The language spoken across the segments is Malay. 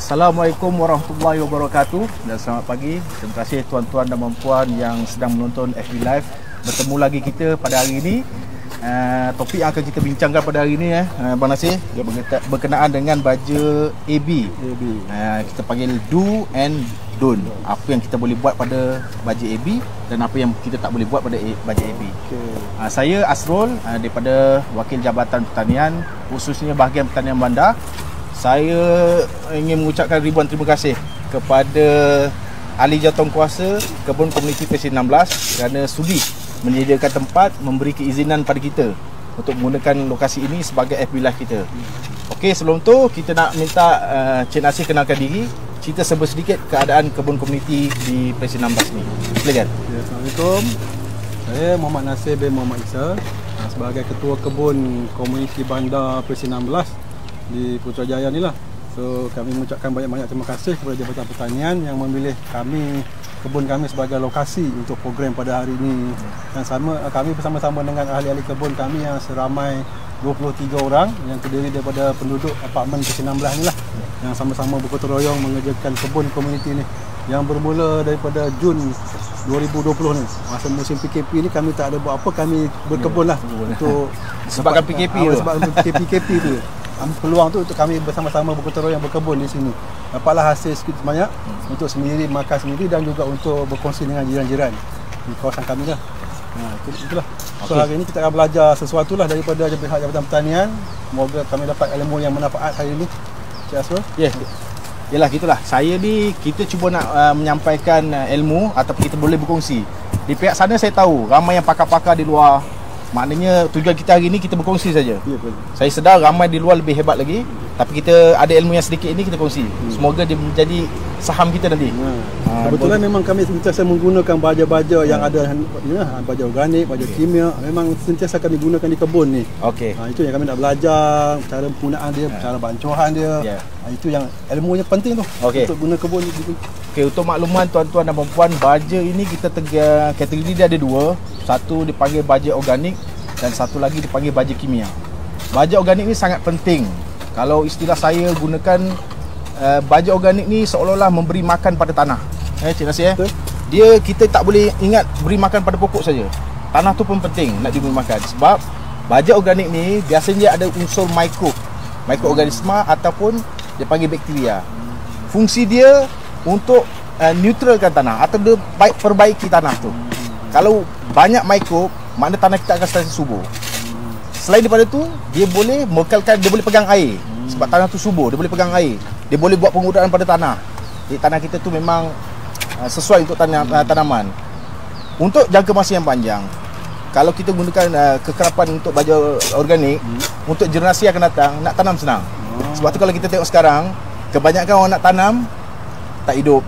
Assalamualaikum warahmatullahi wabarakatuh dan selamat pagi. Terima kasih tuan-tuan dan puan yang sedang menonton FB Live. Bertemu lagi kita pada hari ini. Topik yang akan kita bincangkan pada hari ini Abang Nasir, berkenaan dengan baja AB. Kita panggil do and don't. Apa yang kita boleh buat pada baja AB dan apa yang kita tak boleh buat pada baja AB. Saya Asrul daripada Wakil Jabatan Pertanian, khususnya bahagian pertanian bandar. Saya ingin mengucapkan ribuan terima kasih kepada Ahli Jawatankuasa Kebun Komuniti Presiden 16 kerana sudi menyediakan tempat, memberi keizinan pada kita untuk menggunakan lokasi ini sebagai FB Live kita. Okey, sebelum tu kita nak minta Cik Nasir kenalkan diri, cerita sedikit keadaan kebun komuniti di Presiden 16 ni. Silakan. Ya, Assalamualaikum. Saya Muhammad Nasir bin Muhammad Isa sebagai Ketua Kebun Komuniti Bandar Presiden 16 di Putrajaya ni lah. So kami mengucapkan banyak-banyak terima kasih kepada Jabatan Pertanian yang memilih kami, kebun kami sebagai lokasi untuk program pada hari ini. Dan kami bersama-sama dengan ahli-ahli kebun kami yang seramai 23 orang yang terdiri daripada penduduk apartmen Presiden 16 ni lah, yang sama-sama bergotong royong mengerjakan kebun komuniti ni, yang bermula daripada Jun 2020 ni. Masa musim PKP ni kami tak ada buat apa, kami berkebun lah untuk Sebabkan PKP tu. Sebab PKP tu peluang tu untuk kami bersama-sama bergotong royong berkebun di sini. Dapatlah hasil sedikit banyak untuk sendiri makan sendiri dan juga untuk berkongsi dengan jiran-jiran di kawasan kami lah. Itulah. So hari ini kita akan belajar sesuatu lah daripada pihak Jabatan Pertanian. Semoga kami dapat ilmu yang bermanfaat hari ini. Cik Asrul? Ya. Yalah, gitulah. Saya ni kita cuba nak menyampaikan ilmu ataupun kita boleh berkongsi. Di pihak sana saya tahu ramai yang pakar-pakar di luar. Maknanya tujuan kita hari ni kita berkongsi saja. Ya, betul. Saya sedar ramai di luar lebih hebat lagi, tapi kita ada ilmu yang sedikit ini kita kongsi. Semoga dia menjadi saham kita nanti. Kebetulan memang kami sentiasa menggunakan baja-baja yang ada baja organik, baja kimia. Memang sentiasa kami gunakan di kebun ni. Okey. Itu yang kami nak belajar, cara penggunaan dia, cara bancuhan dia. Itu yang ilmunya penting tu untuk guna kebun ni. Okey, untuk makluman tuan-tuan dan puan, baja ini kita kategori dia ada dua. Satu dipanggil baja organik dan satu lagi dipanggil baja kimia. Baja organik ni sangat penting. Kalau istilah saya gunakan, baja organik ni seolah-olah memberi makan pada tanah. Cik Nasir dia, kita tak boleh ingat beri makan pada pokok saja. Tanah tu pun penting nak diberi makan. Sebab baja organik ni biasanya ada unsur mikroorganisma ataupun dia panggil bakteria. Fungsi dia untuk neutralkan tanah atau dia perbaiki tanah tu. Kalau banyak mikrob, makna tanah kita akan sentiasa subur. Selain daripada tu, dia boleh mekalkan, dia boleh pegang air. Sebab tanah tu subur, dia boleh pegang air. Dia boleh buat penggunaan pada tanah. Jadi tanah kita tu memang sesuai untuk tanaman. Untuk jangka masa yang panjang, kalau kita gunakan kekerapan untuk baja organik, untuk generasi akan datang, nak tanam senang. Sebab tu kalau kita tengok sekarang, kebanyakan orang nak tanam tak hidup.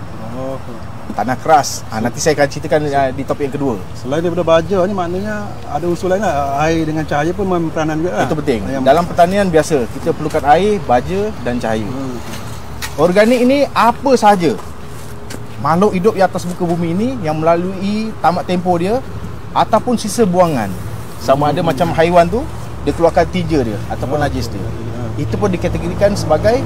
Tanah keras. Nanti saya akan ceritakan di topik yang kedua. Selain daripada baja ni, maknanya ada unsur lain lah. Air dengan cahaya pun berperanan juga lah. Itu penting. Dalam pertanian biasa kita perlukan air, baja dan cahaya. Organik ini apa sahaja makhluk hidup di atas muka bumi ini yang melalui tamat tempoh dia ataupun sisa buangan. Sama ada macam haiwan tu, dia keluarkan tinja dia ataupun najis dia. Itu pun dikategorikan sebagai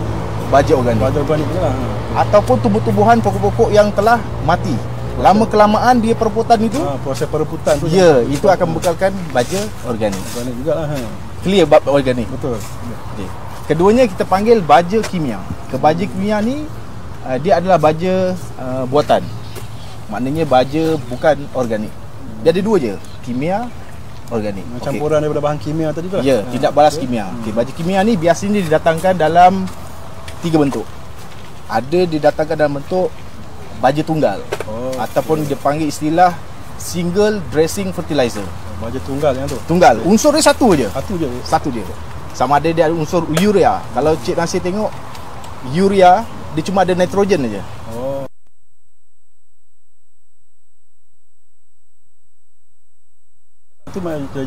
baja organik. Baja organik lah. Ataupun tumbuh-tumbuhan, pokok-pokok yang telah mati. Lama kelamaan dia perebutan itu, proses perebutan tu. Ya, itu akan membekalkan baja organik. Organik jugalah. Clear bab organik. Betul. Okay. Keduanya kita panggil baja kimia. Baja kimia ni dia adalah baja buatan. Maknanya baja bukan organik. Dia ada dua je, kimia, organik. Campuran daripada bahan kimia tadi tu lah. Ya, tidak balas kimia. Baja kimia ni biasanya didatangkan dalam 3 bentuk. Ada didatangkan dalam bentuk baja tunggal ataupun dia panggil istilah single dressing fertilizer. Baja tunggal yang tu. Tunggal. Unsur dia satu je. Satu je. Sama ada dia ada unsur urea. Kalau Cik Nasir tengok urea, dia cuma ada nitrogen aja. Itu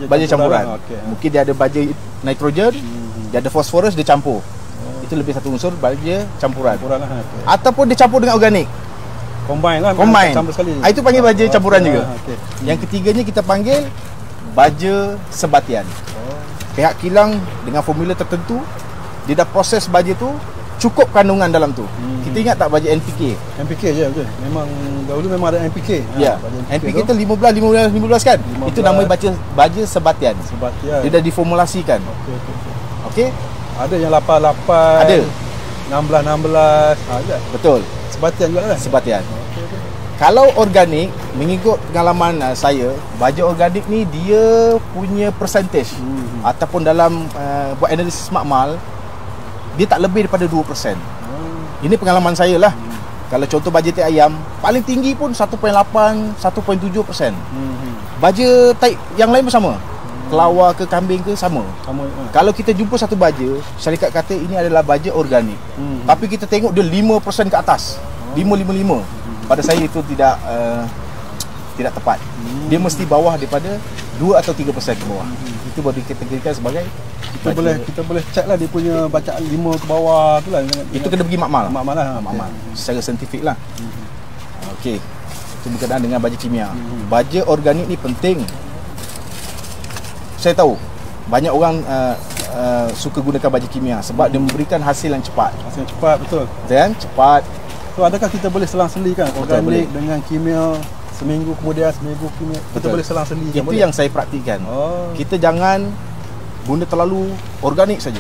baja campuran. Mungkin dia ada baja nitrogen, dia ada fosforus, dia campur. Itu lebih satu unsur baja campuran. Ataupun dia campur dengan organik. Combine lah. Campur sekali. Itu panggil baja campuran juga. Yang ketiganya kita panggil baja sebatian. Pihak kilang dengan formula tertentu, dia dah proses baja tu, cukup kandungan dalam tu. Kita ingat tak baja NPK? NPK je betul. Memang dahulu memang ada NPK. Ya. baja NPK tu 15 kan? 15. Itu nama baja sebatian. Sebatian. Dia dah diformulasikan. Okey. Okey? Ada yang 88. Ada. 16. Ada. Betul. Sebatian juga kan? Sebatian. Okey. Kalau organik, mengikut pengalaman saya, baja organik ni dia punya percentage ataupun dalam buat analisis makmal, dia tak lebih daripada 2%. Ini pengalaman saya lah. Kalau contoh baja tai ayam, paling tinggi pun 1.8, 1.7%. Baja tai yang lain pun sama. Kelawar ke kambing ke sama. Kalau kita jumpa satu baja, syarikat kata ini adalah baja organik. Tapi kita tengok dia 5% ke atas. 5. Pada saya itu tidak tepat. Dia mesti bawah daripada 2 atau 3% ke bawah. Itu baru dikategorikan sebagai kita boleh check lah dia punya bacaan 5 ke bawah tu lah. Itu kena pergi makmal. Makmal lah. Makmal. Secara saintifik lah. Okey. Itu berkenaan dengan baja kimia. Baja organik ni penting. Saya tahu banyak orang suka gunakan baja kimia sebab dia memberikan hasil yang cepat. Hasil yang cepat, betul. Dan cepat. So adakah kita boleh selang-selikan organik boleh. dengan kimia seminggu kimia, kita boleh selang-selikan? Itu yang saya praktikkan. Kita jangan guna terlalu organik saja.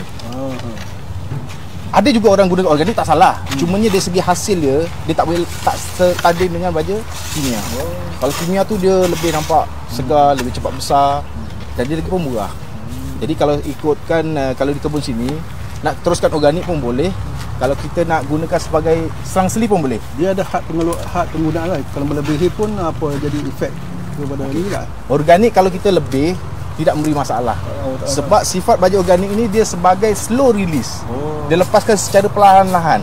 Ada juga orang guna organik tak salah. Cumanya dari segi hasil dia tak setanding dengan baja kimia. Kalau kimia tu dia lebih nampak segar, lebih cepat besar dan dia lagi pun murah. Jadi kalau ikutkan kalau di kebun sini nak teruskan organik pun boleh. Kalau kita nak gunakan sebagai selang-seli pun boleh. Dia ada had penggunaan lah. Kalau melebihi pun apa jadi efek kepada ni tak? Organik kalau kita lebih tidak memberi masalah. Sebab sifat baja organik ini dia sebagai slow release. Dia lepaskan secara perlahan-lahan.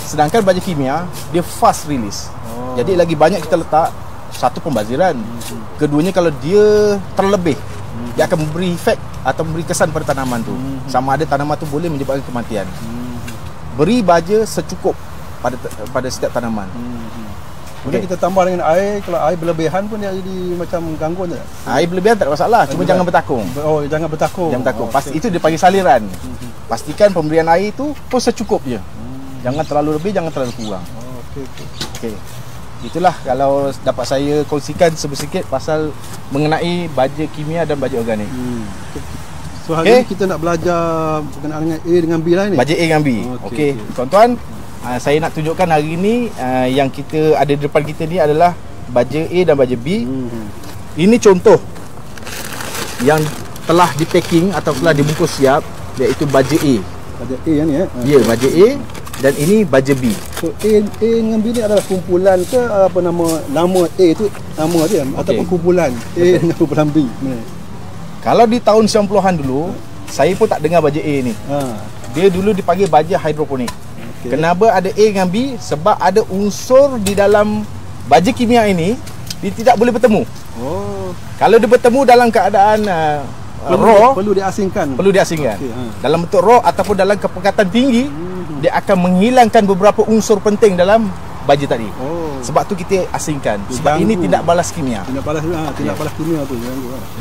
Sedangkan baja kimia dia fast release. Jadi lagi banyak kita letak, satu pembaziran. Keduanya kalau dia terlebih, dia akan memberi efek atau memberi kesan pada tanaman tu. Sama ada tanaman tu boleh menyebabkan kematian. Beri baja secukup pada setiap tanaman. Kemudian kita tambah dengan air. Kalau air berlebihan pun dia jadi macam gangguan tak? Air berlebihan tak ada masalah. Cuma jangan bertakung. Jangan bertakung. Jangan bertakung. Itu dia panggil saliran. Pastikan pemberian air tu pun secukup je. Jangan terlalu lebih, jangan terlalu kurang. Okey. Itulah kalau dapat saya kongsikan sedikit pasal mengenai baja kimia dan baja organik. So hari ni kita nak belajar berkenaan dengan A dengan B lah ni. Baja A dengan B. Okey. Tuan-tuan, saya nak tunjukkan hari ni yang kita ada di depan kita ni adalah baja A dan baja B. Ini contoh yang telah di packing atau telah dibungkus siap, iaitu baja A. Baja A yang ni Ya, baja A dan ini baja B. So A dengan B ni adalah kumpulan ke apa nama A tu nama dia ataupun kumpulan A dengan kumpulan B. Kalau di tahun 90-an dulu, saya pun tak dengar baja A ni. Dia dulu dipanggil baja hidroponik. Kenapa ada A dengan B? Sebab ada unsur di dalam baja kimia ini dia tidak boleh bertemu. Kalau dia bertemu dalam keadaan perlu diasingkan. Dalam bentuk raw ataupun dalam kepekatan tinggi, dia akan menghilangkan beberapa unsur penting dalam baja tadi. Sebab tu kita asingkan. Sebab ini tidak balas kimia. Tidak balas kimia tu.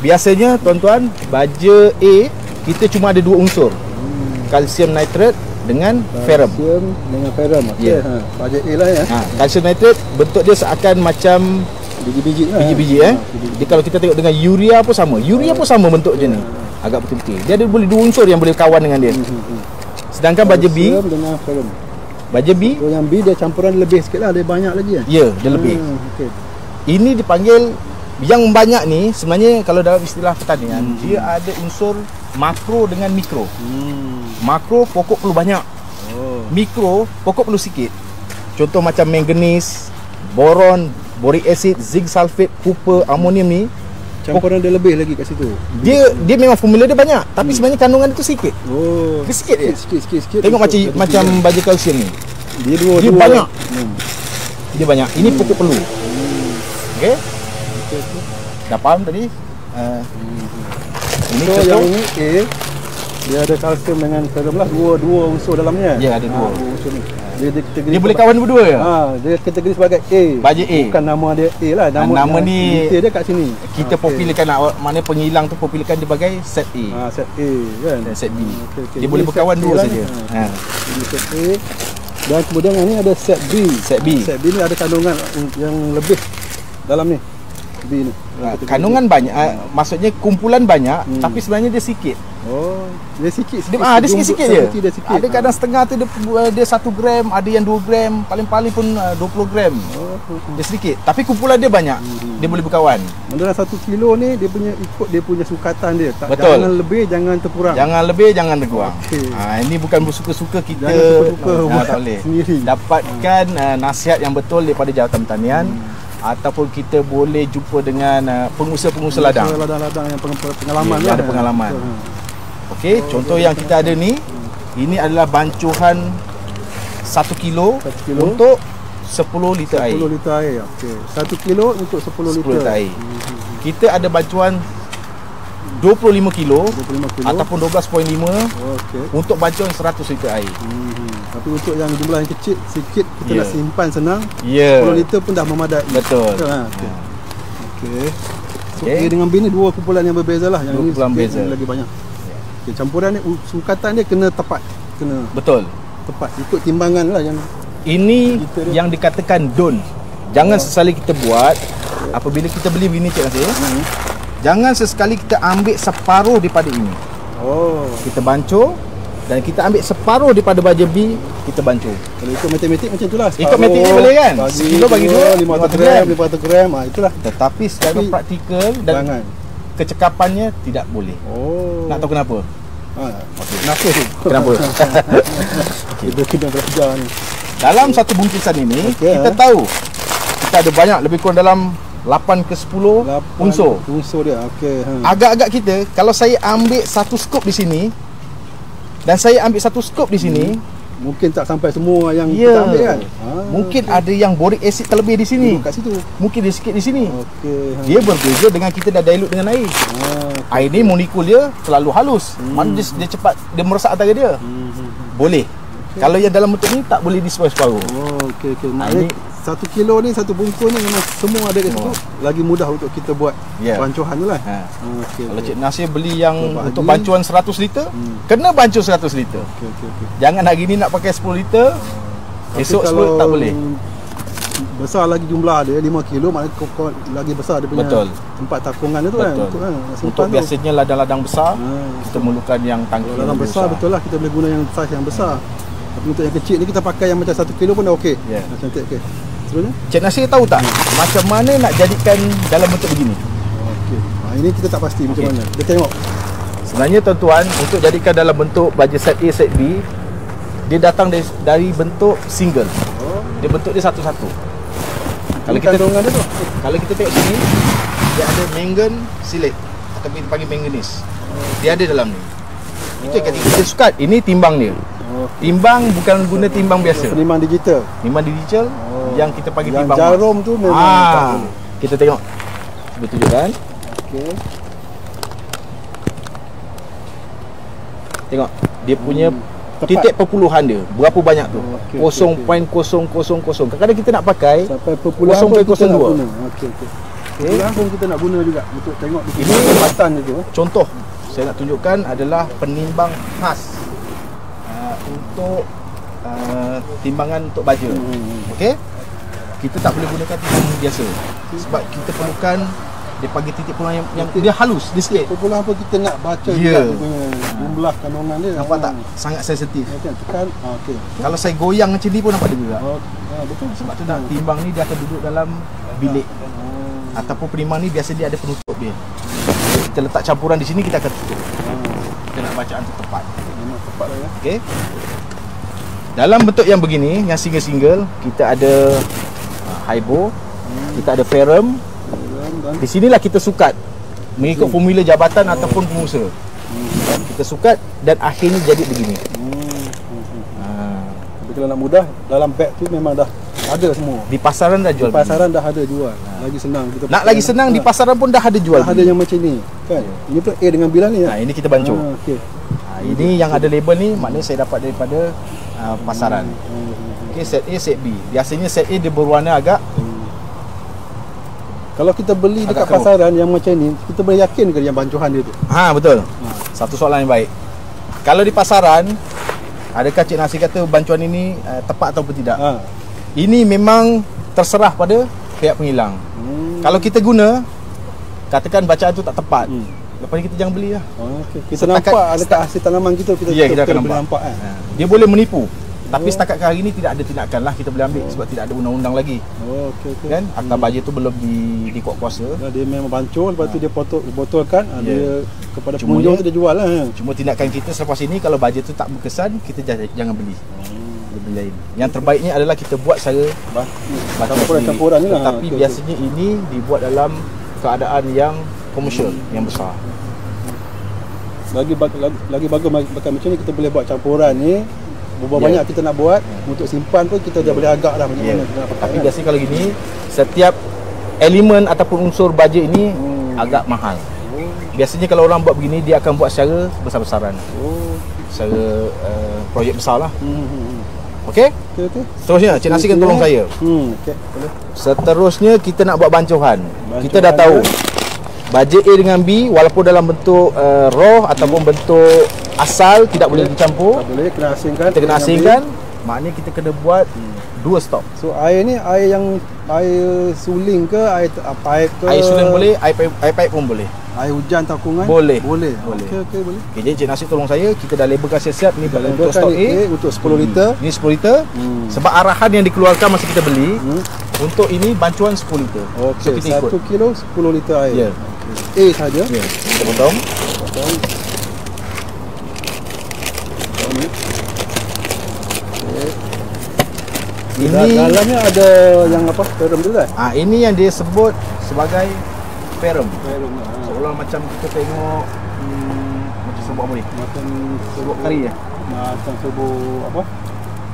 Biasanya tuan-tuan, baja A kita cuma ada dua unsur. Kalsium nitrat dengan ferrum. Okey. Baja A lah ya. Kalsium nitrat bentuk dia seakan macam biji-biji lah. Biji-biji Jadi kalau kita tengok dengan urea pun sama. Urea pun sama bentuk je ni. Agak putih-putih. Dia ada boleh dua unsur yang boleh kawan dengan dia. Sedangkan baja B dengan ferrum. Baja B, so yang B dia campuran lebih sikit lah, dia banyak lagi kan? Ya, dia lebih. Ini dipanggil, yang banyak ni sebenarnya kalau dalam istilah pertanian, dia ada unsur makro dengan mikro. Makro pokok perlu banyak. Mikro pokok perlu sikit. Contoh macam manganese, boron, boric acid, zinc sulfate, copper, amonium ni campuran dia lebih lagi kat situ. Dia memang formula dia banyak, tapi sebenarnya kandungan dia tu sikit. Dia sikit je. Sikit. Tengok macam baja kalsium ni. Dia banyak. Dia banyak. Ini pokok perlu. Okey. Dah faham tadi? Ini yang ini A, dia ada kalsium dengan ferrum lah, dua unsur dalamnya. Ya, ada dua. betul ni. Dia boleh kawan berdua ya? Dia kategori sebagai A. Bajet A. Bukan nama dia A lah. Nama ni detail dia kat sini. Kita popularkan mana penghilang tu popularkan dia sebagai set A. Set A kan. Dan set B. Dia boleh berkawan dua saja. Ini set A. Dan kemudian yang ni ada set B. Set B. Set B ni ada kandungan yang lebih dalam ni. B ni. Kandungan banyak, maksudnya kumpulan banyak, tapi sebenarnya dia sikit. Oh, dia sikit. Dia sikit-sikit je. Dia sikit. Ada kadang setengah tu dia 1 gram, ada yang 2 gram, paling-paling pun 20 gram. Dia sedikit, tapi kumpulan dia banyak. Dia boleh berkawan. Dalam 1 kilo ni dia punya ikut dia punya sukatan dia. Betul. Jangan lebih, jangan terkurang. Jangan lebih, jangan terkurang. Okay. Ini bukan bersuka-suka kita. Jangan suka-suka tak boleh. Sendiri. Dapatkan nasihat yang betul daripada Jawatan Pertanian. Ataupun kita boleh jumpa dengan pengusaha-pengusaha ladang. Ladang-ladang yang pengalaman ada pengalaman. Okey, contoh yang kita ada ni, ini adalah bancuhan 1 kilo untuk 10 liter air. 10 liter air. Okey. 1 kilo untuk 10 liter air. Kita ada bancuan 25 kilo, ataupun 12.5 untuk bancuan 100 liter air. Tapi untuk yang jumlah yang kecil sikit kita nak simpan senang. 10 liter pun dah memadai. Betul. Okey. So A dengan B ni dua kumpulan yang berbeza lah. Yang dua ni beza. Lagi banyak. Okay, campuran ni sukatan dia kena tepat. Betul. Tepat ikut timbangan lah yang ini yang dikatakan don. Jangan sesekali kita buat apabila kita beli bini Cik Nasir. Jangan sesekali kita ambil separuh daripada ini. Kita bancur dan kita ambil separuh daripada baja B, kita bancur. Kalau ikut matematik macam itulah. Ikut matematik boleh kan? Sekilo bagi 2, 500 gram, itulah. Tetapi secara praktikal dan kecekapannya tidak boleh. Nak tahu kenapa? Kenapa tu? Kenapa? Kita kena belajar ni. Dalam satu bungkusan ini, kita tahu kita ada banyak, lebih kurang dalam 8 ke 10 unsur. Unsur dia. Agak-agak kita, kalau saya ambil satu skop di sini dan saya ambil satu skop di sini, mungkin tak sampai semua yang kita ambil kan. Mungkin ada yang boric acid terlebih di sini. Kat situ. Mungkin dia sikit di sini. Dia berbeza dengan kita dah dilute dengan air. Air ni molekul dia terlalu halus. Mana dia cepat dia merosak antara dia. Boleh. Kalau yang dalam bentuk ni tak boleh diseparuh-separuh. Ini 1 kilo ni, 1 bungkus ni memang semua ada kat situ. Lagi mudah untuk kita buat bancuhan tu lah. Kalau Cik Nasir beli yang untuk bancuan 100 liter, kena bancur 100 liter. Jangan hari ni nak pakai 10 liter, esok 10 tak boleh. Besar lagi jumlah dia 5 kilo, maknanya lagi besar dia punya tempat takungan dia tu kan. Untuk biasanya ladang-ladang besar, kita memerlukan yang tangki ladang besar. Betul lah, kita boleh guna yang saiz yang besar. Tapi untuk yang kecil ni kita pakai yang macam 1 kilo pun dah okey. Cantik. Cik Nasir tahu tak macam mana nak jadikan dalam bentuk begini? Ini kita tak pasti macam mana. Kita tengok. Sebenarnya tuan-tuan, untuk jadikan dalam bentuk baja set A, set B, dia datang dari bentuk single. Dia bentuk dia satu-satu. Kalau kita tengok sini, dia ada mangan silet atau kita panggil manganese. Dia ada dalam ni. Itu yang kita sukat. Ini timbang dia. Timbang bukan guna timbang biasa. Timbang digital. Timbang digital yang kita panggil yang timbang jarum tu memang tak boleh. Kita tengok. Cuba tunjukkan. Tengok dia punya titik perpuluhan dia. Berapa banyak tu? 0.000. Kadang-kadang kita nak pakai sampai perpuluhan 0.02. Perpuluhan pun kita nak guna juga untuk tengok ini kepatan itu. Contoh saya nak tunjukkan adalah penimbang khas untuk timbangan untuk baja. Okey? Kita tak boleh gunakan timbang biasa sebab kita perlukan dia panggil titik perpuluhan yang dia halus, dia sikit. Perpuluhan apa kita nak baca juga dia punya jumlah kandungan dia. Nampak tak? Sangat sensitif. Tekan. Kalau saya goyang macam ni pun nampak dia gerak. Betul. Sebab tu nak timbang ni dia akan duduk dalam bilik. Ataupun penimbang ni biasa dia ada penutup dia. Kita letak campuran di sini, kita akan tutup. Kita nak bacaan tu tepat. Memang tepat lah ya. Okey. Dalam bentuk yang begini, yang single-single, kita ada hybo, kita ada ferrum. Di sinilah kita sukat mengikut formula jabatan ataupun pengusaha. Kita sukat dan akhirnya jadi begini. Tapi kalau nak mudah, dalam beg tu memang dah ada semua. Di pasaran dah jual. Di pasaran dah ada jual. Lagi senang kita. Nak lagi senang di pasaran pun dah ada jual. Dah ada yang macam ni. Kan? Ini pun A dengan B lah ni. Ini kita bancur. Ini yang ada label ni maknanya saya dapat daripada pasaran. Okey, set A, set B. Biasanya set A dia berwarna agak Kalau kita beli dekat agak pasaran yang macam ni, kita boleh yakin ke yang bancuhan dia tu? betul. Satu soalan yang baik. Kalau di pasaran, adakah Cik Nasir kata bancuan ini tepat ataupun tidak? Ini memang terserah pada pihak penghilang. Kalau kita guna, katakan bacaan tu tak tepat, lepas ni kita jangan beli lah. Kita nampak adakah hasil tanaman kita, kita akan boleh nampak. kan? Dia boleh menipu. Tapi setakat hari ni tidak ada tindakan lah kita boleh ambil sebab tidak ada undang-undang lagi. Kan? Akta baja tu belum dikuat kuasa. Dia memang bancur, lepas tu dia botolkan, dia kepada Cuma pengunjung tu dia jual lah. Cuma tindakan kita selepas ini, kalau baja tu tak berkesan, kita jangan beli. Beli lain. Yang terbaiknya adalah kita buat secara campuran ni lah. Tapi biasanya ini dibuat dalam keadaan yang komersial, yang besar. Lagi bagus macam ni, kita boleh buat campuran ni. Berapa banyak kita nak buat, untuk simpan pun kita dah boleh agak dah macam mana kita nak pakai. Tapi biasanya kalau gini, setiap elemen ataupun unsur baja ini agak mahal. Biasanya kalau orang buat begini, dia akan buat secara besar-besaran. Secara projek besar lah. Okey? Seterusnya, Cik Nasir kan tolong saya. Seterusnya kita nak buat bancuhan. Kita dah tahu baja A dengan B, walaupun dalam bentuk raw ataupun bentuk asal, tidak boleh dicampur. Tak boleh, kena asingkan. Kita kena asingkan. Maknanya kita kena buat 2 stop. So air ni air suling ke, air pipe ke? Air suling boleh, air pipe pun boleh. Air hujan takungan? Boleh. Boleh. Boleh. Okey, boleh. Okey, jadi Cik Nasir tolong saya, kita dah labelkan siap-siap ni untuk stok A, untuk 10 liter. Ini 10 liter. Sebab arahan yang dikeluarkan masa kita beli, untuk ini bancuan 10 liter. Okey, so kita ikut 1 kilo 10 liter air. Ya. A saja. Ya. Kita potong. Ini dalamnya ada yang apa? Perum tu kan? Ini yang dia sebut sebagai perum. Seolah macam kita tengok macam serbuk apa ni? Macam serbuk kari ya. Macam serbuk apa?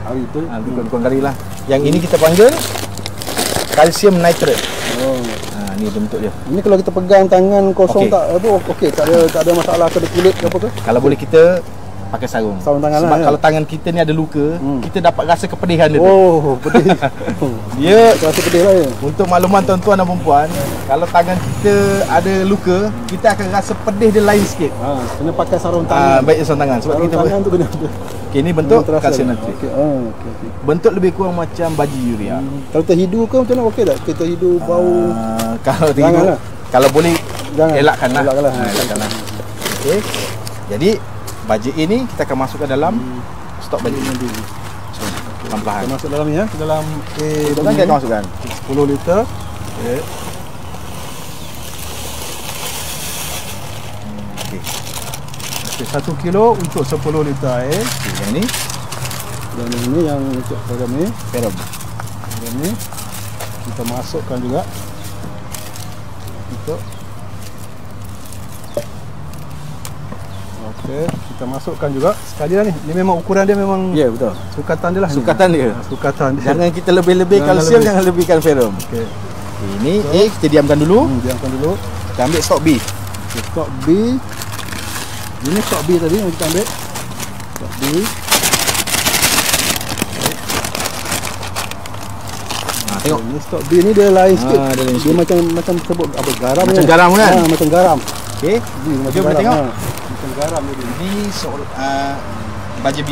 Kari tu. Bukan kari lah. Yang ini kita panggil kalsium nitrate. Ni bentuk dia. Ini kalau kita pegang tangan kosong tak apa okey, tak ada masalah ke kulit ke apa ke? Kalau boleh kita pakai sarung. Tangan sebab lah, kalau tangan kita ni ada luka, kita dapat rasa kepedihan dia tu. Pedih. Dia rasa pedih lah ya. Untuk makluman tuan-tuan dan puan, kalau tangan kita ada luka, kita akan rasa pedih dia lain sikit. Kena pakai sarung tangan. Baik sarung tangan sebab sarung kita tangan tu kena. Okey, ni bentuk kalsium nitrate. Okey. Bentuk lebih kurang macam baju urea. Kalau terhidu ke macam mana, okey tak? Kita hidu bau. Kalau terhidu, kalau boleh elakkanlah. Elakkanlah. Okey. Jadi baja ini kita akan masukkan dalam stok baja ini. Pelan-pelan. Kita masuk dalam ni ya, ke dalam Kita akan masukkan 10 liter. Okey. Okey, 1 kilo untuk 10 liter air. Yang ni dan ini yang untuk perum ni. Perum ni kita masukkan juga untuk. Okey, kita masukkan juga sekali lah ni. Ni memang ukuran dia memang. Ya, betul. Sukatan dia lah. Sukatan dia. Sukatan dia. Jangan kita lebih-lebih kalsium, jangan lebihkan ferum. Okey. Ini A kita diamkan dulu. Diamkan dulu. Kita ambil stok B. Stok B. Ini stok B tadi yang kita ambil. Stok B. Tengok. Ini stok B ni dia lain sikit. Dia macam sebut apa garam. Macam garam kan? Macam garam. Okey. Jom kita tengok. Macam garam ni. Ini baja B.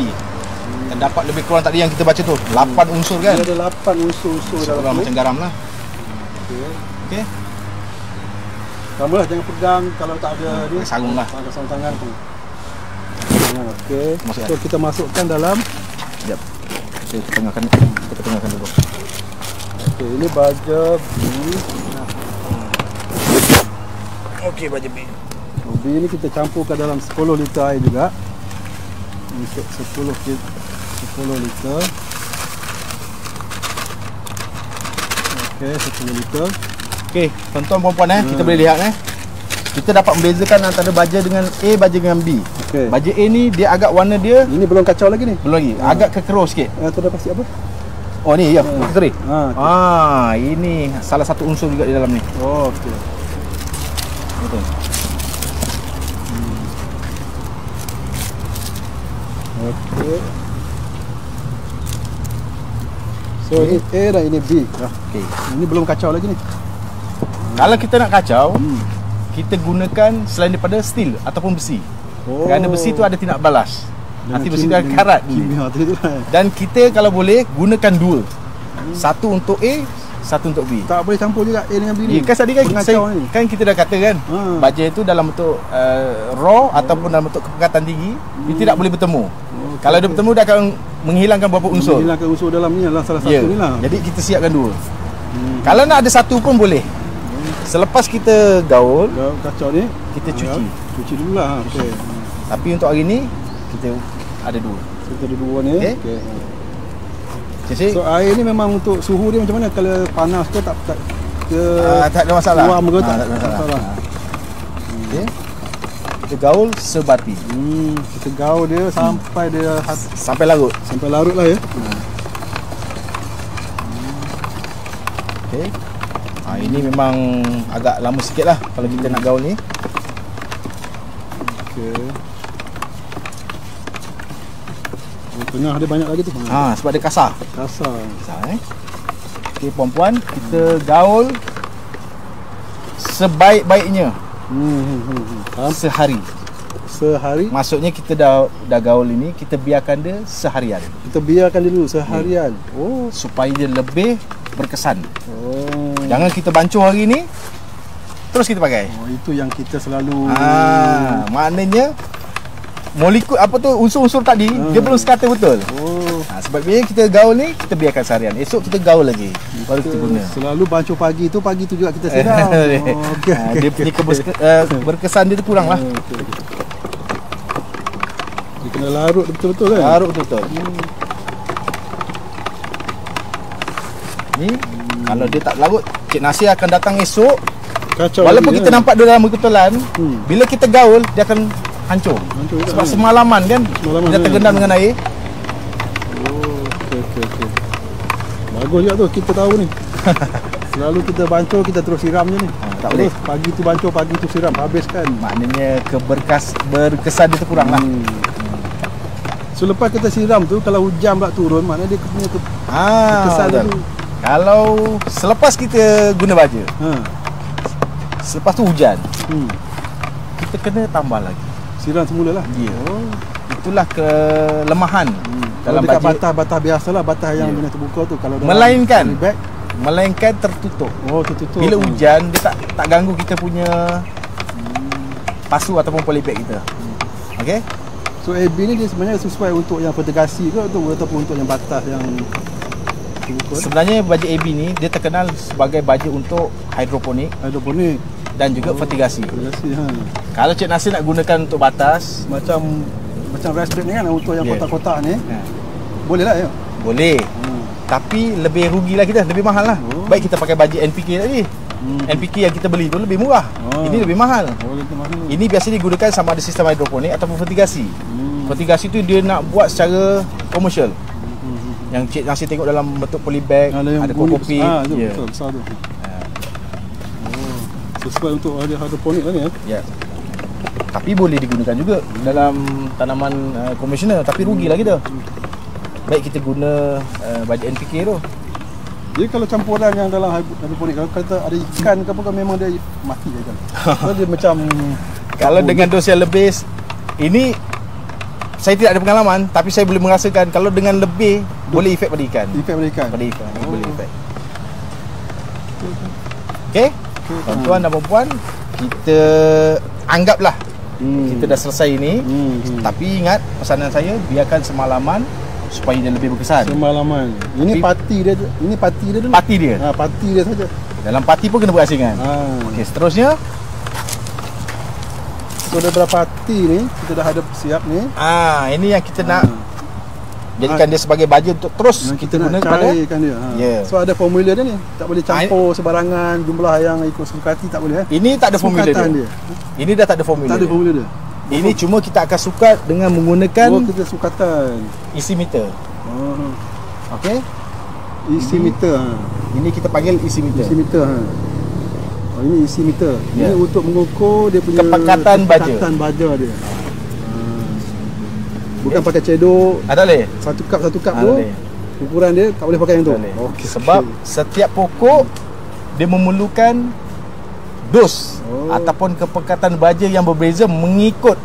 Terdapat lebih kurang tadi yang kita baca tu 8 unsur kan? Dia ada 8 unsur-unsur dalam tu. Macam garam lah. Okey. Sama lah, jangan pegang kalau tak ada ni. Sarung lah. Pakai sarung tangan tu. Okey. Masukkan. So kita masukkan dalam. Sekejap. Kita tengahkan dulu. Okey, ini baja B. Okey, baja B. B ni kita campurkan dalam 10 liter air juga. Untuk 10 liter. Okey, 10 liter. Okey, tuan-tuan puan-puan kita boleh lihat kita dapat membezakan antara baja dengan A, baja dengan B. Okay. Baja A ni dia agak warna dia ini belum kacau lagi ni. Belum lagi. Agak kekeruh sikit. Tu dah pasti apa? Oh ni ya, kering. Okay. Ini salah satu unsur juga di dalam ni. Oh, okey. Betul. Okey. So ini A dan ini B. Okey. Ini belum kacau lagi ni. Kalau kita nak kacau, kita gunakan selain daripada steel ataupun besi. Kerana besi tu ada tindak balas. Nanti besi tu ada karat. Kimia tu lah. Dan kita kalau boleh gunakan dua. Satu untuk A, satu untuk B. Tak boleh campur juga A dengan B ni. Kan tadi kan, kan kita dah kata kan, baja itu dalam bentuk raw ataupun dalam bentuk kepekatan tinggi, dia tidak boleh bertemu. Kalau dia bertemu, dia akan menghilangkan beberapa unsur. Menghilangkan unsur dalam ni adalah salah satu ni lah. Jadi kita siapkan dua. Kalau nak ada satu pun boleh. Selepas kita gaul, kacau ni, kita cuci. Cuci dulu lah. Okey. Tapi untuk hari ni, kita ada dua. Kita ada dua ni. Okey. So air ni memang untuk suhu dia macam mana? Kalau panas ke tak tak ada masalah. Warm ke tak ada masalah. Okey. Kita gaul sebati. Kita gaul dia sampai dia sampai larut. Sampai larut lah ya. Okey. Ini memang agak lama sikit lah kalau kita nak gaul ni. Okey. Tengah ada banyak lagi tu. Sebab dia kasar. Kasar Okey puan-puan, kita gaul sebaik-baiknya. Sehari. Maksudnya kita dah gaul ini, kita biarkan dia seharian. Kita biarkan dia dulu seharian. Supaya dia lebih berkesan. Jangan kita bancuh hari ni terus kita pakai. Itu yang kita selalu maknanya molekul unsur-unsur tadi dia belum sekata betul. Sebabnya kita gaul ni, kita biarkan seharian. Esok kita gaul lagi baru kita guna. Selalu bancuh pagi tu juga kita siram. Dia punya berkesan dia tu kurang lah. Dia kena larut betul-betul kan? Larut betul-betul. Ni kalau dia tak larut, Cik Nasir akan datang esok. Kacau. Walaupun kita nampak dia dalam kebetulan, bila kita gaul dia akan hancur. Sebab semalaman kan dia tergendam dengan air. Okey. Bagus juga tu kita tahu ni. Selalu kita bancuh, kita terus siram je ni. Tak boleh. Pagi tu bancuh, pagi tu siram, habiskan. Maknanya berkesan dia tu kurang lah. So lepas kita siram tu, kalau hujan pula turun, maknanya dia punya kesan tu. Kalau selepas kita guna baja, selepas tu hujan, kita kena tambah lagi. Siram semula lah. Itulah kelemahan dalam dekat batah biasalah, batah yang dengan terbuka tu. Kalau melainkan tertutup. Tertutup. Bila hujan dia tak ganggu kita punya pasu ataupun polybag kita. Okey. So AB ni dia sebenarnya sesuai untuk yang vertigasi ke ataupun untuk yang batas yang terbuka? Sebenarnya baja AB ni dia terkenal sebagai baja untuk hidroponik dan juga vertigasi. Kalau Cik Nasir nak gunakan untuk batas macam rest break ni kan, untuk yang kotak-kotak ni, boleh lah ya? Boleh. Tapi lebih rugi lah kita, lebih mahal lah. Baik kita pakai baja NPK tadi. NPK yang kita beli tu lebih murah. Ini lebih mahal. Ini biasa digunakan sama ada sistem hidroponik ataupun vertigasi. Vertigasi tu dia nak buat secara komersial. Yang Cik Nasir tengok dalam bentuk polybag, ada kokopit. Betul, besar tu. Sesuai untuk hidroponik lah ni ya. Tapi boleh digunakan juga dalam tanaman konvensional, tapi rugilah kita. Baik kita guna baja NPK tu. Jadi kalau campuran yang dalam hidroponik, kalau kata ada ikan ke apa, memang dia mati je kan. So dia macam kalau dengan dos yang lebih, ini saya tidak ada pengalaman, tapi saya boleh merasakan kalau dengan lebih boleh efek pada ikan. Boleh efek. Okey. Tuan-tuan dan puan-puan, kita anggaplah kita dah selesai ini. Tapi ingat pesanan saya, biarkan semalaman supaya dia lebih berkesan. Semalaman. Ini pati dia dulu. Pati dia. Pati dia saja. Dalam pati pun kena berasingan. Okey, seterusnya. So daripada pati ni kita dah ada siap ni. Ini yang kita nak jadikan dia sebagai baja untuk terus kita guna pada dia. So ada formula dia ni. Tak boleh campur sebarangan jumlah yang ikut suka hati, tak boleh. Ini tak ada formula dia. Ini dah tak ada formula. Tak ada formula dia. Ini cuma kita akan sukat dengan menggunakan kita sukatan isi meter. Okey. Isi meter. Ini kita panggil isi meter. Isi meter. Ini isi meter. Ini untuk mengukur dia punya kepekatan baja dia. Bukan pakai cedok. Tak boleh. Satu cup tu. ukuran dia tak boleh pakai yang tu. Boleh. Sebab setiap pokok dia memerlukan dos ataupun kepekatan baja yang berbeza mengikut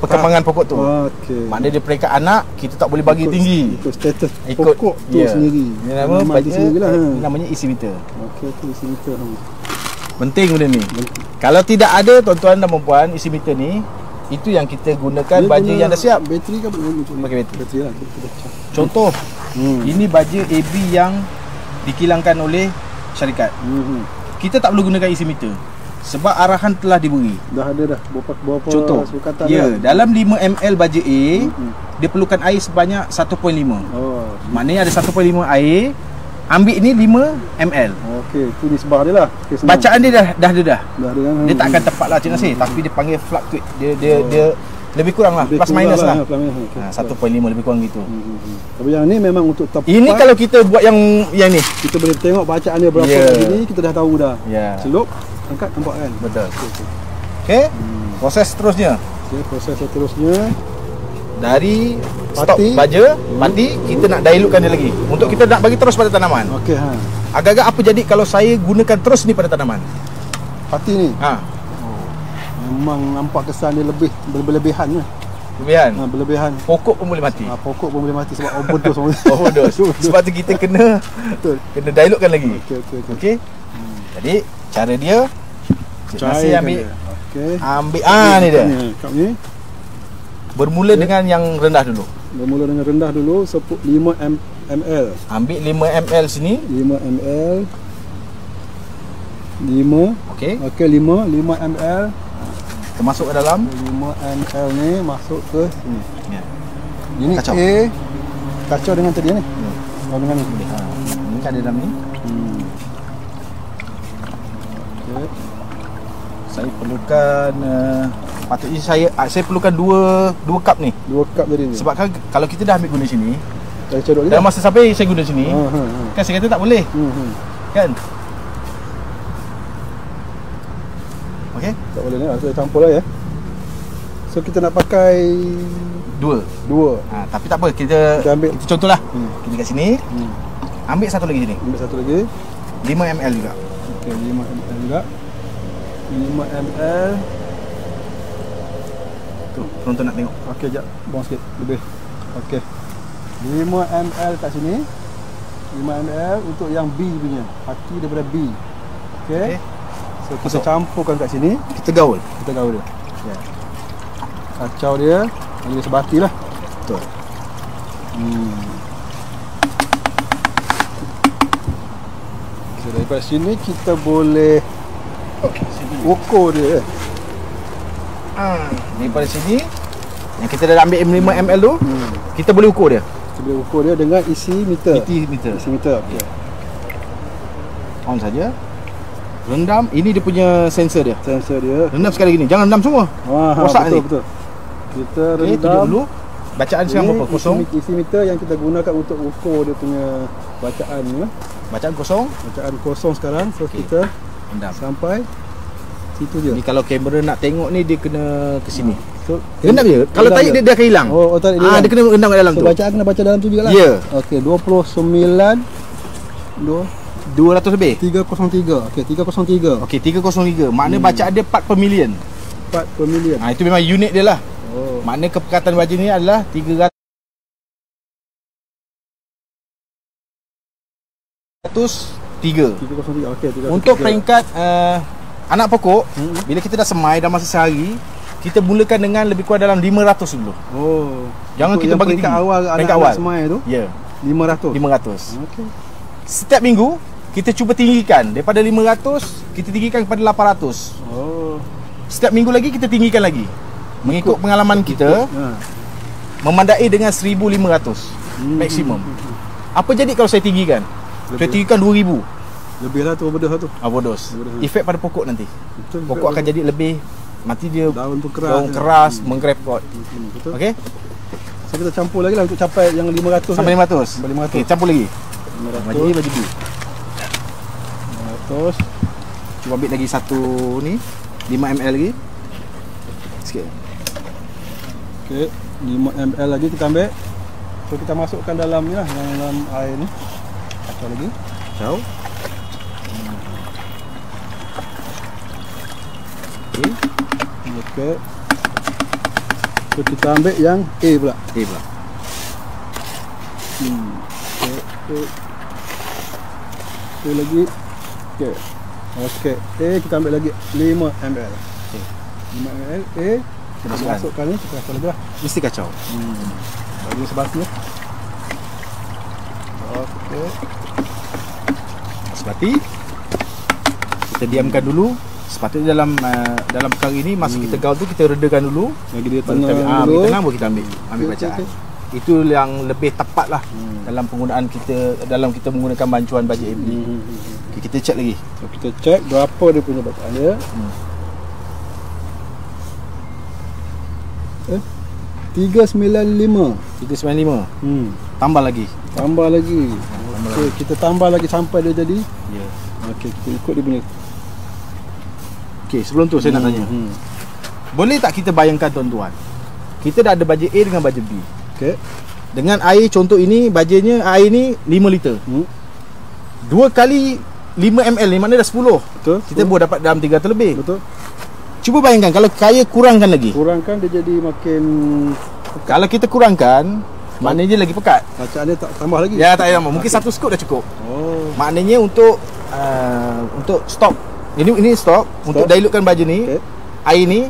perkembangan pokok tu. Maknanya dia peringkat anak, kita tak boleh bagi tinggi. Ikut status pokok tu sendiri. Ini nama baja namanya isi meter. Isi meter. Penting benda ni. Kalau tidak ada tuan-tuan dan puan-puan isi meter ni, itu yang kita gunakan dia baja yang dah siap. Bateri ke pakai bateri lah. Contoh, ini baja AB yang dikilangkan oleh syarikat. Kita tak perlu gunakan isi meter sebab arahan telah diberi. Dah ada dah berapa contoh sukatan. Dalam 5 ml baja A, dia perlukan air sebanyak 1.5. Maknanya ada 1.5 air. Ambil ni 5 ml. Tu nisbah dia lah. Bacaan dia dah ada dah. Dia tak akan tepat lah Cik Nasir, tapi dia panggil fluctuate. Dia lebih kurang lah, plus minus lah. 1.5 lebih kurang gitu. Tapi yang ni memang untuk tepat. Ini kalau kita buat yang ni, kita boleh tengok bacaan dia berapa kali ni, kita dah tahu dah. Celup, angkat, nampak kan? Betul. Okey. Proses seterusnya. Proses seterusnya dari stop baja, mati, kita nak dilutkan dia lagi untuk kita nak bagi terus pada tanaman. Agak-agak apa jadi kalau saya gunakan terus ni pada tanaman? Pati ni? Memang nampak kesan dia berlebihan lah. Berlebihan. Pokok pun boleh mati. Pokok pun boleh mati sebab overdose. Sebab tu kita kena dilutkan lagi. Okey. Jadi cara dia, saya ambil ni dia. Kap ni bermula dengan yang rendah dulu. 5 ml. Ambil 5 ml sini. 5 ml. 5. Okey, 5 ml. Kita masuk ke dalam. 5 ml ni masuk ke sini. Ini kacau. Kacau dengan tadi ni. Dengan ni. Ini kan ada dalam ni. Saya perlukan patutnya saya perlukan 2 cup ni. 2 cup tadi ni. Sebab kan kalau kita dah ambil guna sini, dalam dalam masa sampai saya guna sini, kan saya kata tak boleh. Kan? Okey? Tak boleh ni, saya campur lah ya. So kita nak pakai 2. Tapi tak apa, kita ambil kita contohlah. Kita kat sini. Ambil satu lagi sini. 5 ml juga. 5 ml juga. 5 ml. Tu, penonton nak tengok. Jap, buang sikit lebih. 5 ml kat sini. 5 ml untuk yang B punya. Hati daripada B. So kita campurkan kat sini. Kita gaul dia. Kacau dia. Dia sebati lah. Betul. So daripada sini kita boleh ukur dia. Daripada sini yang kita dah ambil 5 ml tu, kita boleh ukur dia. Kita boleh ukur dia dengan isi meter. Isi meter. On saja. Rendam. Ini dia punya sensor dia. Rendam sekali gini. Jangan rendam semua. Rosak ni. Betul. Kita rendam dulu. Bacaan sekarang berapa? Kosong. Isi meter yang kita gunakan untuk ukur dia punya bacaan ni. Bacaan kosong. Bacaan kosong sekarang. So kita rendam sampai situ je. Ni kalau kamera nak tengok ni, dia kena ke sini. So rendam je. Kalau tarik dia akan hilang. Tarik dia. Dia kena rendam kat dalam tu. Bacaan kena baca dalam tu jugalah. Okey, 200 lebih. 303. Okey, 303. Maknanya bacaan dia 4 per million. 4 per million. Itu memang unit dia lah. Maknanya kepekatan baja ni adalah 303. Untuk peringkat anak pokok, bila kita dah semai dalam masa sehari, kita mulakan dengan lebih kurang dalam 500 dulu. Jangan kita bagi tinggi. Peringkat awal semai tu. 500. Setiap minggu kita cuba tinggikan. Daripada 500 kita tinggikan kepada 800. Setiap minggu lagi kita tinggikan lagi. Mengikut pengalaman kita, memandai dengan 1500 maksimum. Apa jadi kalau saya tinggikan? Saya tinggikan 2000. Lebih lah tu overdose tu. Efek pada pokok nanti. Pokok akan jadi lebih mati dia. Daun tu keras, menggrepot. Okey. So kita campur lagi lah untuk capai yang 500 sampai 500. Okey, campur lagi. 500 bagi B. 500. Cuba ambil lagi satu ni, 5 ml lagi. Sikit. Okey, 5 ml lagi kita ambil. So kita masukkan dalam ni lah, dalam air ni. Kacau lagi. Kacau. Okey. Okey. So kita ambil yang A pula. A pula. Okey lagi. Okey. Okey. A kita ambil lagi 5 ml. Okey. 5 ml A. Kita masukkan ni, kita kacau lagi lah. Mesti kacau. Bagi sebelah sini. Okey. Sepati. Kita diamkan dulu. Sepatutnya dalam perkara ini masa kita gaul tu kita redakan dulu. Bagi dia Baru tenang kita, dulu. bagi tenang baru kita ambil bacaan. Okey. Itu yang lebih tepat lah dalam penggunaan kita, dalam kita menggunakan bancuan bajet AB. Okay, kita check lagi. So kita check berapa dia punya bacaan dia. 395. 395. Tambah lagi. Tambah lagi. Okey, kita tambah lagi sampai dia jadi. Ya. Okey, kita ikut dia punya. Okey, sebelum tu saya nak tanya. Boleh tak kita bayangkan tuan-tuan? Kita dah ada bajet A dengan bajet B. Okey. Dengan air contoh ini, bajetnya air ni 5 liter. 2 kali 5 ml ni maknanya dah 10. Betul. Kita boleh dapat dalam 300 lebih. Betul. Cuba bayangkan kalau kaya kurangkan lagi. Kurangkan dia jadi makin Kalau kita kurangkan, maknanya dia lagi pekat. bacaan dia tak tambah lagi. Ya, tak payah. Mungkin satu scoop dah cukup. Oh. Maknanya untuk stok. Ini stok untuk dilutekan baju ni. Okey. Air ni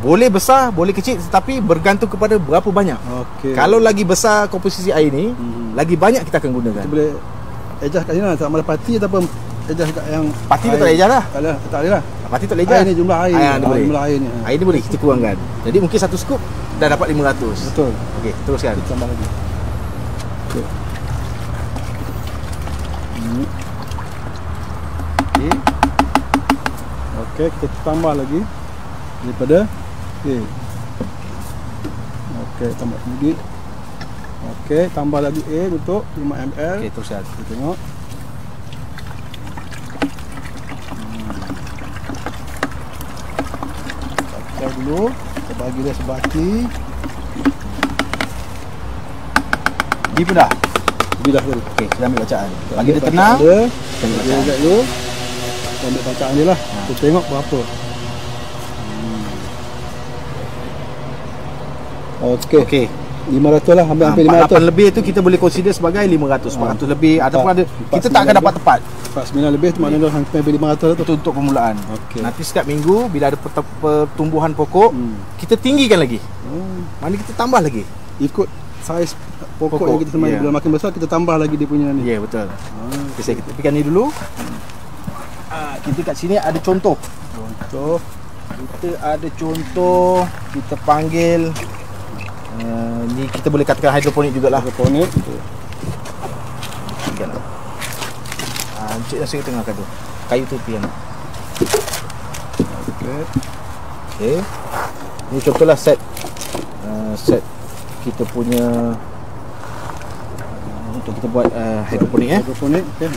boleh besar, boleh kecil, tetapi bergantung kepada berapa banyak. Okey. Kalau lagi besar komposisi air ni, lagi banyak kita akan gunakan. kita boleh adjust kat sini lah, tak ada parti ataupun adjust kat yang Parti tu tak boleh adjust lah. Tak boleh lah. Parti tak boleh Air adjust. ni jumlah air. Air ni boleh. Jumlah air ni. Air ni boleh kita kurangkan. Jadi mungkin satu scoop dah dapat 500. Betul. Okey, teruskan. Kita tambah lagi. Okey. Okey. Okey, kita tambah lagi daripada okey. Okey, tambah lagi. Okey, tambah lagi A untuk 5 ml. Okey, teruskan. Kita tengok. Kacau dulu. Kita bagi dia sebati. Ni pun dah. Bilah dulu. Okey, kita ambil bacaan. Bagi Ambil dia bacaan tenang. dia. Kita ambil Dia bacaan. agak dulu. Kita ambil bacaan dia lah. Kita tengok berapa. Okey. Okey. 500 lah, hampir 500. 48 lebih tu kita boleh consider sebagai 500, 400 lebih ataupun ada kita tak akan dapat tepat. 49 lebih tu maknanya dah sampai 500 lah tu. Itu untuk permulaan. Okey. Nanti setiap minggu bila ada pertumbuhan pokok, kita tinggikan lagi. Maknanya kita tambah lagi. Ikut saiz pokok Pokok, yang kita sembang. ya. Bila makin besar kita tambah lagi dia punya ni. Ya, betul. Okay, saya kita tepikan ni dulu. Kita kat sini ada contoh. Contoh. Kita ada contoh, kita panggil ni kita boleh katakan hidroponik jugalah. Hidroponik. Tepikan. Encik nasi tengahkan tu. Kayu tu pian. Okey. Okey. Ni contohlah set kita punya untuk kita buat hidroponik Hidroponik. Okey.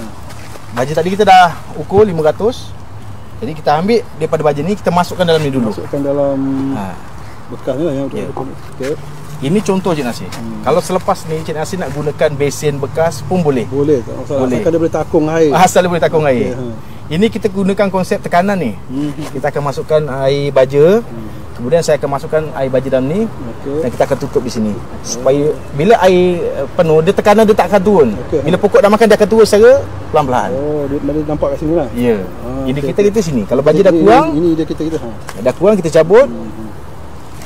Baja tadi kita dah ukur 500. Jadi kita ambil daripada baja ni kita masukkan dalam ni dulu. Masukkan dalam bekas ni lah yang untuk Ya. hidroponik. Okey. Ini contoh Cik Nasir. Kalau selepas ni Cik Nasir nak gunakan besen bekas pun boleh. Boleh, tak masalah. Boleh. Asalkan dia boleh takung air. Asal dia boleh takung air. Okey, Ini kita gunakan konsep tekanan ni. Kita akan masukkan air baja. Kemudian saya akan masukkan air baja dalam ni. Okey. Dan kita akan tutup di sini. Supaya bila air penuh, dia tekanan dia tak akan turun. Okey. Bila pokok dah makan dia akan turun secara pelan-pelan. Oh, dia nampak kat sini lah. Ya. Ini okey, kita sini. Kalau baja dah Ini- kurang, Ini dia kita. dah kurang kita cabut.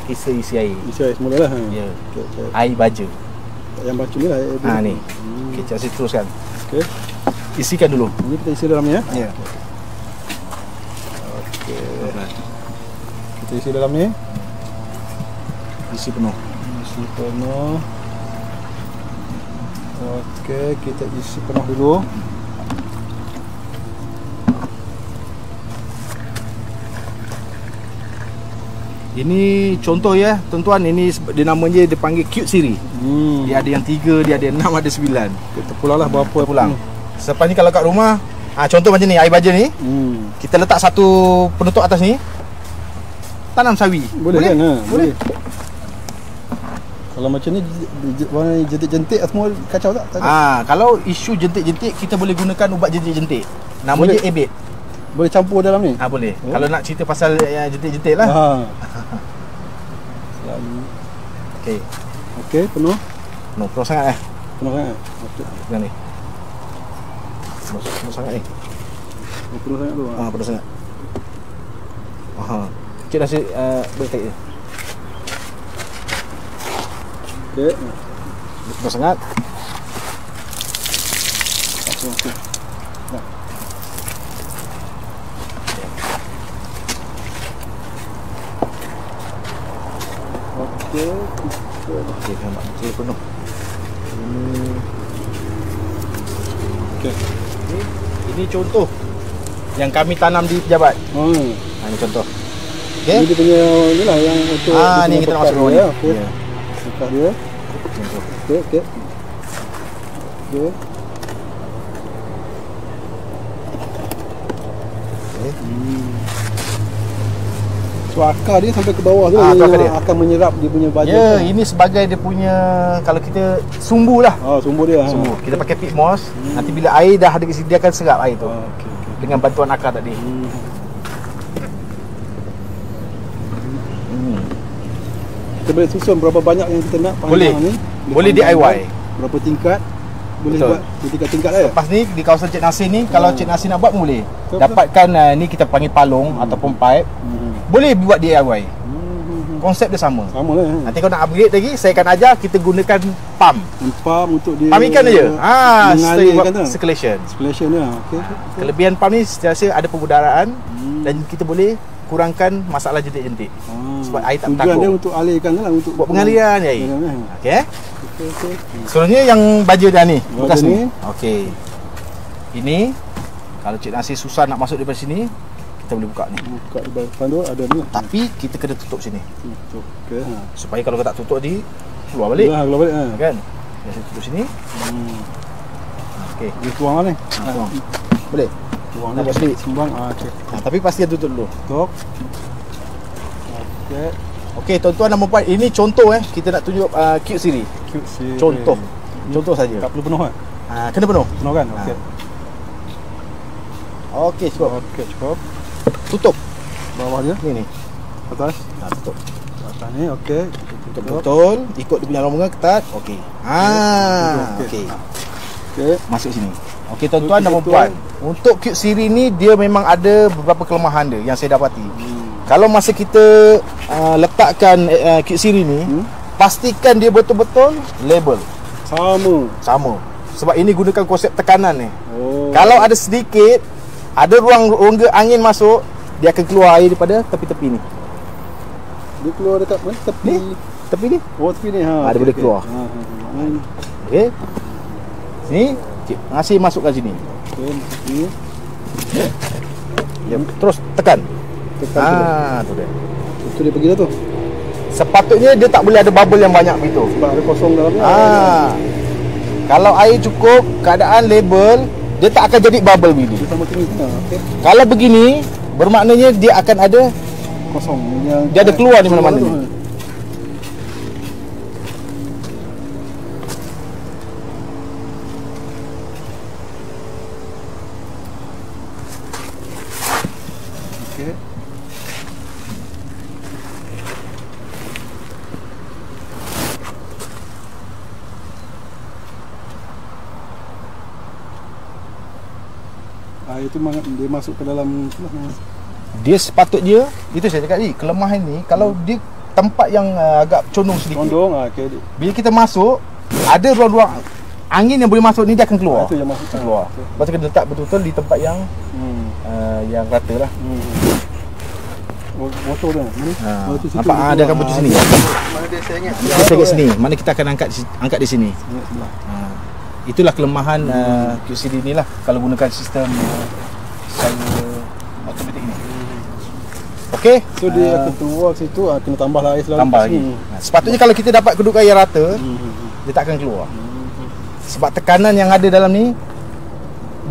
Kita isi air. Isi air semula lah. Ya. Okey, okey. Air baja. Yang baca ni lah. Ni. Okey, Cik Nasir teruskan. Okey. Isikan dulu. Ini kita isi dalam ni ya. Ya. Okey. Kita isi dalam ni. Isi penuh. Isi penuh. Okey, kita isi penuh dulu. Ini contoh ya, tuan-tuan. Ini dia namanya dipanggil cute siri. Dia ada yang 3, dia ada 6, ada 9. Kita pulang lah berapa Pulang. Selepas ni kalau kat rumah, contoh macam ni air baja ni, kita letak satu penutup atas ni. Tanam sawi. Boleh kan? Ha? Boleh. Kalau macam ni warna jentik-jentik semua kacau tak? Tak ada. Kalau isu jentik-jentik, kita boleh gunakan ubat jentik-jentik. Nama Boleh. dia Abate. Boleh campur dalam ni? Boleh. Oh. Kalau nak cerita pasal yang jentik-jentik lah. Selalu. Okey. Okey, penuh. No, penuh sangat Penuh sangat. Okey. Yang ni. Penuh sangat ni. Penuh sangat tu. Penuh sangat. Cik nasi boleh tarik dia. Okey. Penuh sangat. Okey. Nah. Okey, nampak dia penuh. Okey. Ini contoh yang kami tanam di pejabat. Ini contoh. Okey. Ini dia punya ni lah yang untuk ni kita nak masuk bawah ni. Okey. Buka dia. Contoh. Okey, okey. Okey. So akar dia sampai ke bawah tu akan menyerap dia punya baja. Ya, ini sebagai dia punya, kalau kita sumbu lah. Sumbu dia. Sumbu. Kita pakai pit moss. Nanti bila air dah ada kat sini, dia akan serap air tu. Okay. Dengan bantuan akar tadi. Kita boleh susun berapa banyak yang kita nak Boleh. ni. Boleh DIY. Berapa tingkat? Boleh Betul. buat tingkat-tingkat lah. Lepas ni di kawasan Cik Nasir ni, kalau Cik Nasir nak buat boleh. Betul. Dapatkan ni kita panggil palung ataupun pipe. Boleh buat DIY. Konsep dia sama. Sama lah. Nanti kalau nak upgrade lagi, saya akan ajar kita gunakan pump. Pump untuk dia Pump ikan aja. mengalirkan tu. Circulation. Circulation dia. Okey. Kelebihan pump ni saya rasa ada pengudaraan dan kita boleh kurangkan masalah jentik-jentik. Sebab air tak tujuan bertakuk. dia untuk alirkan lah, untuk Buat pengaliran air. Okey. Okey. Seterusnya yang baju dah ni, bekas Baju ni. ni. Okey. Ini kalau Cik Nasir susah nak masuk daripada sini, kita boleh buka ni. Buka di depan tu ada ni. Tapi kita kena tutup sini. Tutup. Okey. Supaya kalau kita tak tutup di keluar balik. Keluar balik. Kan? Kita tutup sini. Okey. Dia tuang lah ni. Tuang. Boleh. Tuang Nak ni. buat sendiri. Sembang. Okey. Tapi pasti dia tutup dulu. Tutup. Okey. Okey, tuan-tuan dan puan, ini contoh kita nak tunjuk cute siri. Cute siri. Contoh saja. Tak perlu penuh kan? Kena penuh. Penuh kan? Okey. Okey, cukup. Okey, cukup. Tutup. Bawah dia. Ni. Atas. Tutup. Atas ni. Okey. Tutup betul. Ikut dia punya rombongan ketat. Okey. Okey. Okey. Masuk sini. Okey, tuan-tuan dan puan. Untuk cute siri ni dia memang ada beberapa kelemahan dia yang saya dapati. Kalau masa kita letakkan cute siri ni, pastikan dia betul-betul label. Sama. Sebab ini gunakan konsep tekanan ni. Kalau ada sedikit, ada ruang rongga angin masuk, dia akan keluar air daripada tepi-tepi ni. Dia keluar dekat mana? Tepi. Ni, tepi ni. Tepi ni. Dia boleh keluar. Okey. Sini, Cik Nasir masukkan sini. Okey, sini. Ya, terus tekan. Tu dia. Itu dia pergi dah tu. Sepatutnya dia tak boleh ada bubble yang banyak begitu. Sebab ada kosong dalam ni. Kalau air cukup, keadaan label, dia tak akan jadi bubble begini. Dia sama sini. Okey. Kalau begini, bermaknanya dia akan ada Kosong. dia ada keluar di mana-mana ni. Okey. Air tu dia masuk ke dalam Dia sepatutnya, itu saya cakap tadi, kelemahan ni kalau dia tempat yang agak condong sedikit. okey. Bila kita masuk, ada ruang-ruang angin yang boleh masuk ni, dia akan keluar. Itu yang masuk keluar. Lepas tu kena letak betul-betul di tempat yang yang rata lah. Motor dia. Nampak dia akan putus sini. Mana dia saya ingat. Kita saya sini. Mana kita akan angkat di sini. Itulah kelemahan QCD ni lah kalau gunakan sistem secara automatik ni. Okey. So dia akan keluar situ, kena tambah air selalu. Tambah lagi. Sepatutnya kalau kita dapat kedudukan air rata, dia tak akan keluar. Sebab tekanan yang ada dalam ni,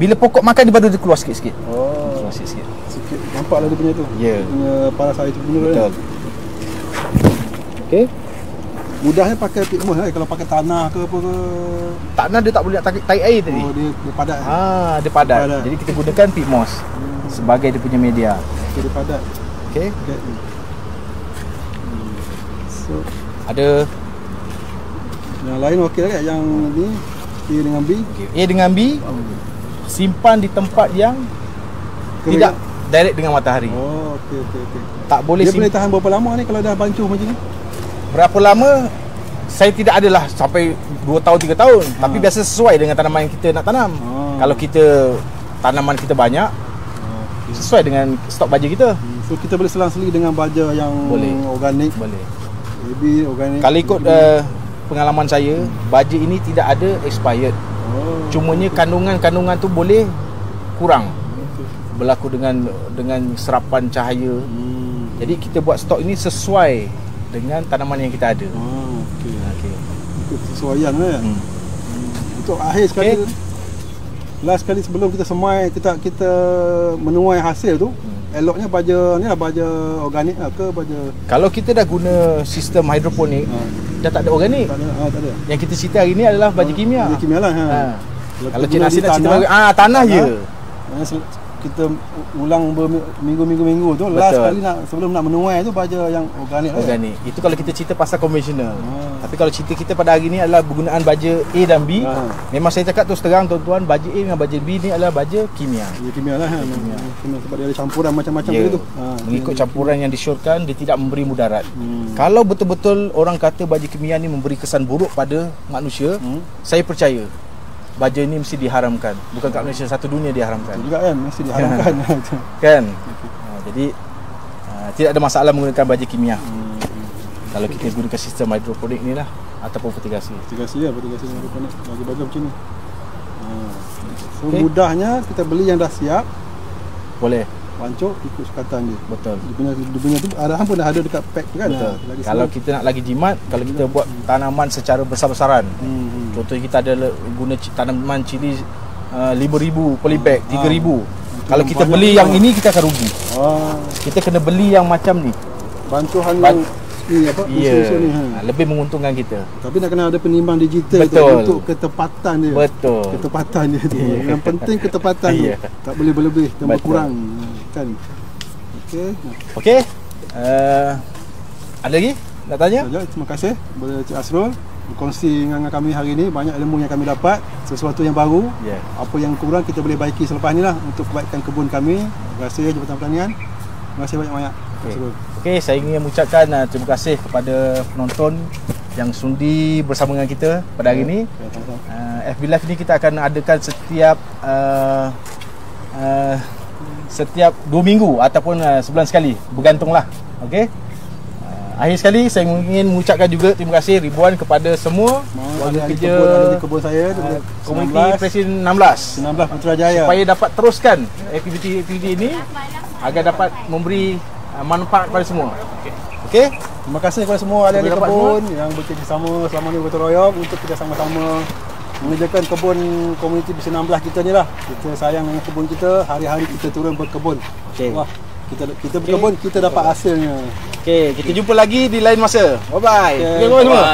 bila pokok makan dia baru dia keluar sikit-sikit. Keluar sikit-sikit. Sikit nampaklah dia punya tu. Ya. Punya paras air tu benar. Betul. Okey. Mudahnya pakai pitmos kalau pakai tanah ke apa ke. Tanah dia tak boleh nak tarik air tadi. Oh, dia padat. Dia padat. Jadi kita gunakan pitmos sebagai dia punya media. Dia padat. Okey. So ada yang lain okey tak? Yang ni A dengan B. A dengan B simpan di tempat yang Kering. tidak direct dengan matahari. Oh, okey. Tak boleh Dia boleh tahan berapa lama ni kalau dah bancuh macam ni? Berapa lama? Saya tidak adalah sampai 2 tahun 3 tahun, tapi biasa sesuai dengan tanaman yang kita nak tanam. Kalau kita tanaman kita banyak, sesuai dengan stok baja kita. So kita boleh selang-seli dengan baja yang organik. Boleh. Maybe organik. Kalau ikut pengalaman saya, baja ini tidak ada expired. Cumanya kandungan-kandungan tu boleh kurang. Berlaku dengan serapan cahaya. Jadi kita buat stok ini sesuai dengan tanaman yang kita ada. Okey. Ikut kesesuaian lah. Untuk akhir sekali, last sekali sebelum kita semai, kita menuai hasil tu, eloknya baja ni lah, baja organik lah ke baja. Kalau kita dah guna sistem hidroponik, dah tak ada organik. Tak ada. Yang kita cerita hari ni adalah baja kimia. Baja kimia lah. Kalau Cik Nasir nak cerita tanah je. Kita ulang minggu-minggu tu. Betul. Last kali sebelum nak menuai tu baja yang organik. Itu kalau kita cerita pasal konvensional. Tapi kalau cerita kita pada hari ni adalah penggunaan baja A dan B. Memang saya cakap terus terang tuan-tuan, baja A dengan baja B ni adalah baja kimia. Kimia lah. Sebab dia ada campuran macam-macam tu. Mengikut campuran yang disyorkan, dia tidak memberi mudarat. Kalau betul-betul orang kata baja kimia ni memberi kesan buruk pada manusia, saya percaya baja ni mesti diharamkan. Bukan kat Malaysia, satu dunia diharamkan. Juga kan, mesti diharamkan. Kan? Jadi tidak ada masalah menggunakan baja kimia. Kalau kita gunakan sistem hidroponik ni lah, ataupun fertigasi. Fertigasi hidroponik, baja-baja macam ni. So mudahnya kita beli yang dah siap. Boleh. Pancuk ikut sukatan dia. Betul. Dia punya tu arahan pun dah ada dekat pack tu kan. Betul. Kalau kita nak lagi jimat, kalau kita buat tanaman secara besar-besaran. Contohnya kita ada guna tanaman cili 5,000 polybag, 3,000. Kalau kita beli yang ini, kita akan rugi. Kita kena beli yang macam ni. Bancuhan yang ni apa? Usul ni. Lebih menguntungkan kita. Tapi nak kena ada penimbang digital tu untuk ketepatan dia. Betul. Ketepatan dia tu. Yang penting ketepatan tu. Tak boleh berlebih dan berkurang. Kan. Okey. Ada lagi nak tanya? Terima kasih kepada Cik Asrul berkongsi dengan kami hari ini. Banyak ilmu yang kami dapat, sesuatu yang baru. Apa yang kurang kita boleh baiki selepas ni lah untuk kebaikan kebun kami. Terima kasih Jabatan Pertanian. Terima kasih banyak-banyak. Okey, saya ingin mengucapkan terima kasih kepada penonton yang sudi bersama dengan kita pada hari ini. FB Live ni kita akan adakan setiap 2 minggu ataupun sebulan sekali, bergantunglah. Okey. Akhir sekali saya ingin mengucapkan juga terima kasih ribuan kepada semua warga kerja di kebun saya komuniti Presiden 16 Putrajaya supaya dapat teruskan aktiviti ini agar dapat memberi manfaat kepada semua. Okey. Terima kasih kepada semua ahli-ahli kebun yang bekerjasama selama ni bergotong royong untuk kita sama-sama mengerjakan kebun komuniti Presiden 16 kita ni lah. Kita sayang dengan kebun kita, hari-hari kita turun berkebun. Wah, kita berkebun, kita dapat hasilnya. Okey, kita jumpa lagi di lain masa. Bye bye. Terima kasih semua.